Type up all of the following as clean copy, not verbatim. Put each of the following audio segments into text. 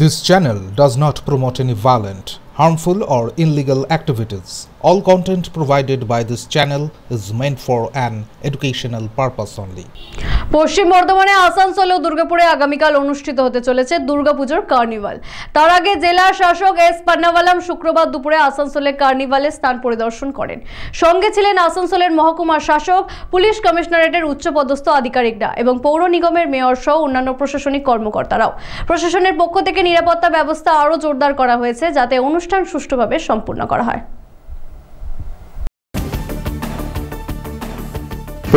This channel does not promote any violent, harmful or illegal activities. All content provided by this channel is meant for an educational purpose only. পশ্চিম বর্ধমানে আসানসোল ও দুর্গাপুরে আগামীকাল অনুষ্ঠিত হতে চলেছে দুর্গাপুজোর carnival. তার আগে জেলা শাসক এস পান্নাওয়ালাম শুক্রবার দুপুরে আসানসোলে কার্নিভালে স্থান পরিদর্শন করেন। সঙ্গে ছিলেন আসানসোলের মহকুমা শাসক, পুলিশ কমিশনারেটের উচ্চপদস্থ আধিকারিকরা এবং পৌর নিগমের মেয়র সহ অন্যান্য প্রশাসনিক কর্মকর্তারাও। প্রশাসনের পক্ষ থেকে নিরাপত্তা ব্যবস্থা আরও জোরদার করা হয়েছে যাতে অনুষ্ঠান সুষ্ঠুভাবে সম্পূর্ণ করা হয়।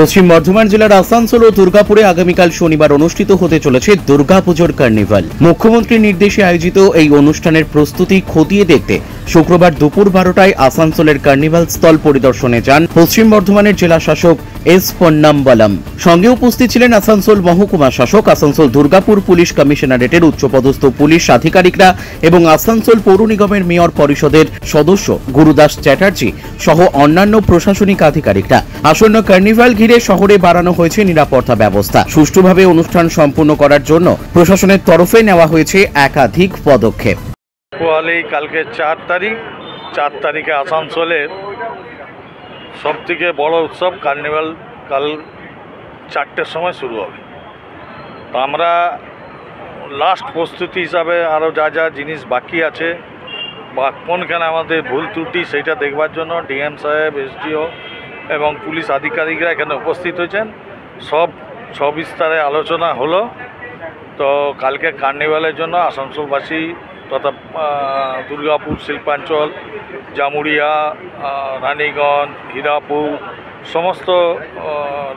পশ্চিম বর্ধমান জেলার আসানসোল ও দুর্গাপুরে আগামীকাল শনিবার অনুষ্ঠিত হতে চলেছে দুর্গাপুজোর কার্নিভাল। মুখ্যমন্ত্রীর নির্দেশে আয়োজিত এই অনুষ্ঠানের প্রস্তুতি খতিয়ে দেখতে শুক্রবার দুপুর 12টায় আসানসোলের কার্নিভাল স্থল পরিদর্শনে যান পশ্চিম বর্ধমানের জেলা শাসক এস পন্নাম্বালাম। সঙ্গে উপস্থিত ছিলেন আসানসোল মহকুমা শাসক, আসানসোল দুর্গাপুর পুলিশ কমিশনারেটের উচ্চপদস্থ পুলিশ আধিকারিকরা এবং আসানসোল পৌর নিগমের মেয়র পরিষদের সদস্য গুরুদাস চ্যাটার্জি সহ অন্যান্য প্রশাসনিক আধিকারিকরা। আসন্ন কার্নিভাল ঘিরে শহরে বাড়ানো হয়েছে নিরাপত্তা ব্যবস্থা। সুষ্ঠুভাবে অনুষ্ঠান সম্পূর্ণ করার জন্য প্রশাসনের তরফে নেওয়া হয়েছে একাধিক পদক্ষেপ। কালকে 4 তারিখে আসানসোলের সবথেকে বড় উৎসব কার্নিভাল কাল 4টের সময় শুরু হবে। তো আমরা লাস্ট প্রস্তুতি হিসাবে আরও যা জিনিস বাকি আছে বা কোনখানে আমাদের ভুল ত্রুটি সেটা দেখবার জন্য ডিএম সাহেব, এসডিও এবং পুলিশ আধিকারিকরা এখানে উপস্থিত হয়েছেন। সব সবিস্তারে আলোচনা হলো। তো কালকে কার্নিভালের জন্য আসানসোলবাসী তথা দুর্গাপুর, শিল্পাঞ্চল, জামুরিয়া, রানীগঞ্জ, হীরাপুর সমস্ত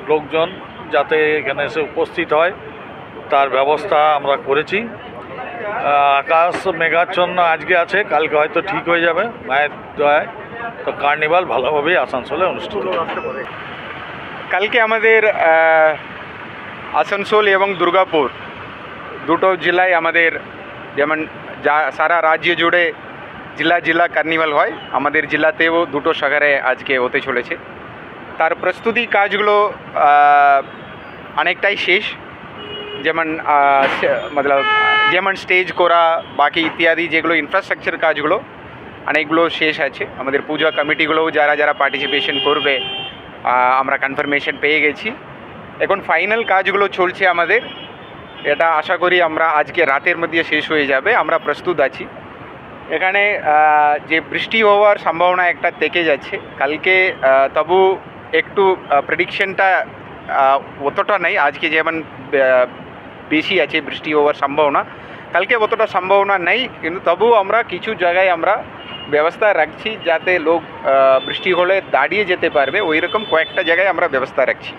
লোকজন যাতে এখানে এসে উপস্থিত হয় তার ব্যবস্থা আমরা করেছি। আকাশ মেঘাচ্ছন্ন আজকে আছে, কালকে হয়তো ঠিক হয়ে যাবে মায়ের দয়ায়। তো কার্নিভাল ভালোভাবেই আসানসোলে অনুষ্ঠিত হবে। কালকে আমাদের আসানসোল এবং দুর্গাপুর দুটো জেলায় আমাদের যেমন সারা রাজ্য জুড়ে জেলা কার্নিভাল হয়, আমাদের জেলাতেও দুটো শহরে আজকে হতে চলেছে। তার প্রস্তুতি কাজগুলো অনেকটাই শেষ, যেমন স্টেজ করা, বাকি ইত্যাদি যেগুলো ইনফ্রাস্ট্রাকচার কাজগুলো অনেকগুলো শেষ আছে। আমাদের পূজা কমিটিগুলোও যারা পার্টিসিপেশন করবে আমরা কনফার্মেশন পেয়ে গেছি। এখন ফাইনাল কাজগুলো চলছে আমাদের, এটা আশা করি আমরা আজকে রাতের মধ্যে শেষ হয়ে যাবে। আমরা প্রস্তুত আছি। এখানে যে বৃষ্টি হওয়ার সম্ভাবনা একটা থেকে যাচ্ছে কালকে, তবু একটু প্রেডিকশনটা অতটা নেই। আজকে যেমন বেশি আছে বৃষ্টি হওয়ার সম্ভাবনা, কালকে অতটা সম্ভাবনা নেই, কিন্তু তবুও আমরা কিছু জায়গায় আমরা ব্যবস্থা রাখছি যাতে লোক বৃষ্টি হলে দাঁড়িয়ে যেতে পারবে, ওই রকম কয়েকটা জায়গায় আমরা ব্যবস্থা রাখছি।